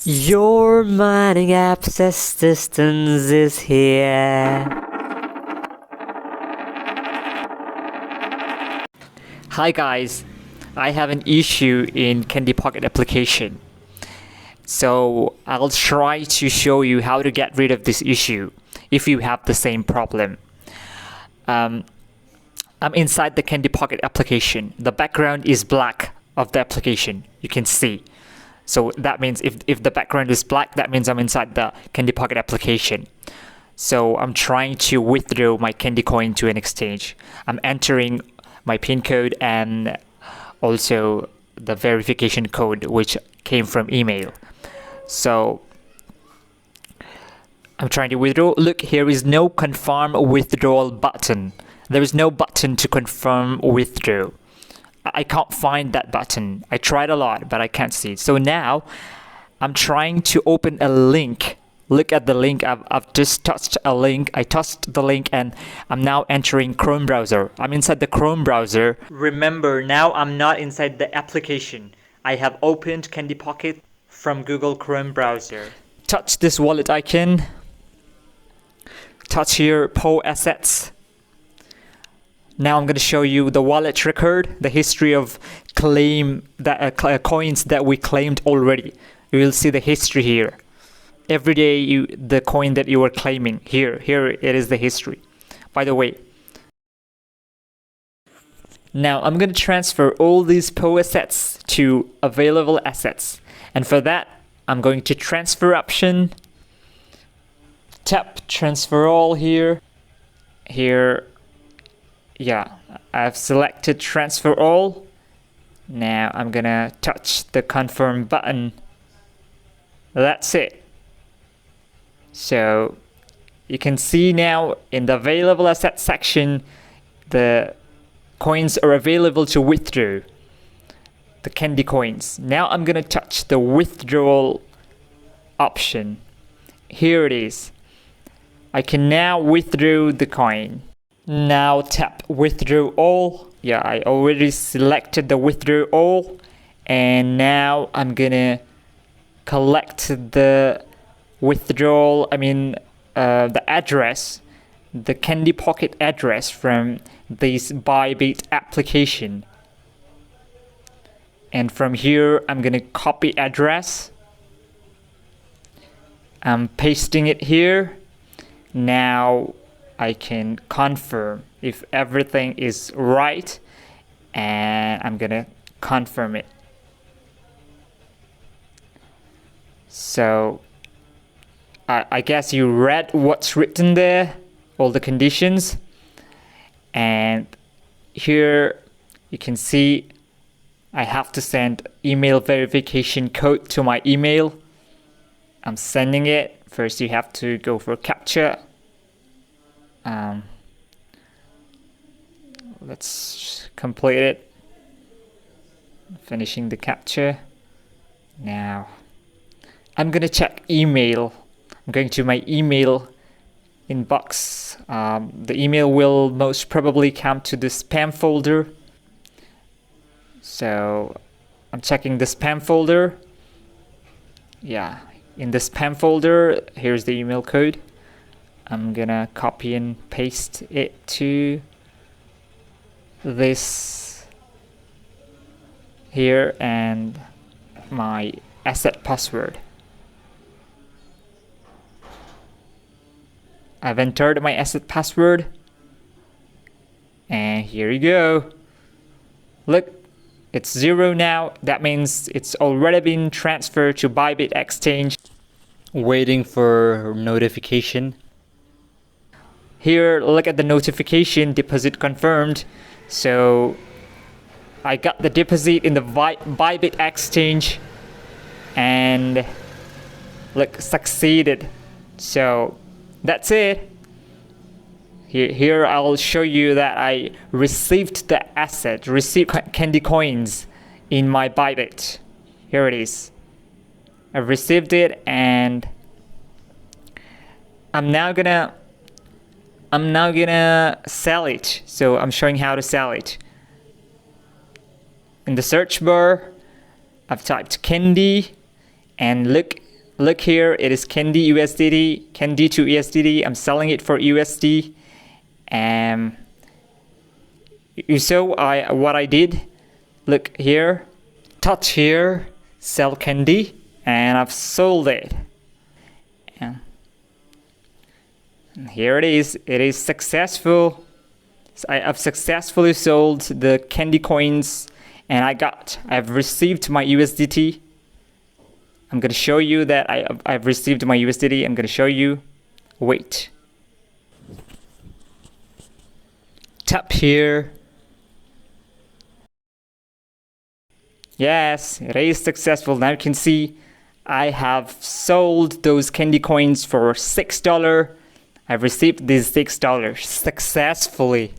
Your mining apps assistance is here. Hi guys, I have an issue in Candy Pocket application. So I'll try to show you how to get rid of this issue if you have the same problem. I'm inside the Candy Pocket application. The background is black of the application, you can see. So that means if the background is black, that means I'm inside the Candy Pocket application. So I'm trying to withdraw my Candy Coin to an exchange. I'm entering my PIN code and also the verification code which came from email. So I'm trying to withdraw. Look, here is no confirm withdrawal button. There is no button to confirm withdraw. I can't find that button. I tried a lot, but I can't see it. So now I'm trying to open a link. Look at the link. I've just touched a link. I touched the link and I'm now entering Chrome browser. I'm inside the Chrome browser. Remember, now I'm not inside the application. I have opened Candy Pocket from Google Chrome browser. Touch this wallet icon. Touch here, PO assets. Now I'm going to show you the wallet record, the history of coins that we claimed already. You will see the history here. Every day the coin that you were claiming, here it is the history. By the way, now I'm going to transfer all these PO assets to available assets. And for that, I'm going to transfer option, tap transfer all here. Yeah, I've selected transfer all. Now I'm gonna touch the confirm button. That's it. So you can see now in the available asset section, the coins are available to withdraw, the candy coins. Now I'm gonna touch the withdrawal option. Here it is. I can now withdraw the coin. Now tap withdraw all. Yeah, I already selected the withdraw all, and now I'm gonna collect the withdrawal, the address, the Candy Pocket address from this Bybit application. And from here, I'm gonna copy address. I'm pasting it here. Now I can confirm if everything is right, and I'm gonna confirm it. So I guess you read what's written there, all the conditions, and here you can see I have to send email verification code to my email. I'm sending it. First you have to go for CAPTCHA. Let's complete it. Finishing the CAPTCHA. Now I'm gonna check email. I'm going to my email inbox. The email will most probably come to the spam folder. So I'm checking the spam folder. Yeah, in the spam folder, here's the email code. I'm gonna copy and paste it to this here and my asset password. I've entered my asset password, and here you go. Look, it's 0 now. That means it's already been transferred to Bybit exchange. Waiting for notification. Here, look at the notification, deposit confirmed. So I got the deposit in the Bybit exchange, and look, succeeded. So that's it. Here I'll show you that I received the asset, received candy coins in my Bybit. Here it is. I received it, and I'm now gonna sell it. So I'm showing how to sell it. In the search bar, I've typed candy, and look, Look here, it is Candy USDT, Candy to USDT. I'm selling it for USD. You saw what I did. Look here, touch here, sell Candy, and I've sold it. And here it is. It is successful. I've successfully sold the Candy coins, and I've received my USDT. I'm gonna show you that I've received my USDT. I'm gonna show you. Wait. Tap here. Yes, it is successful. Now you can see I have sold those Candy coins for $6. I've received these $6 successfully.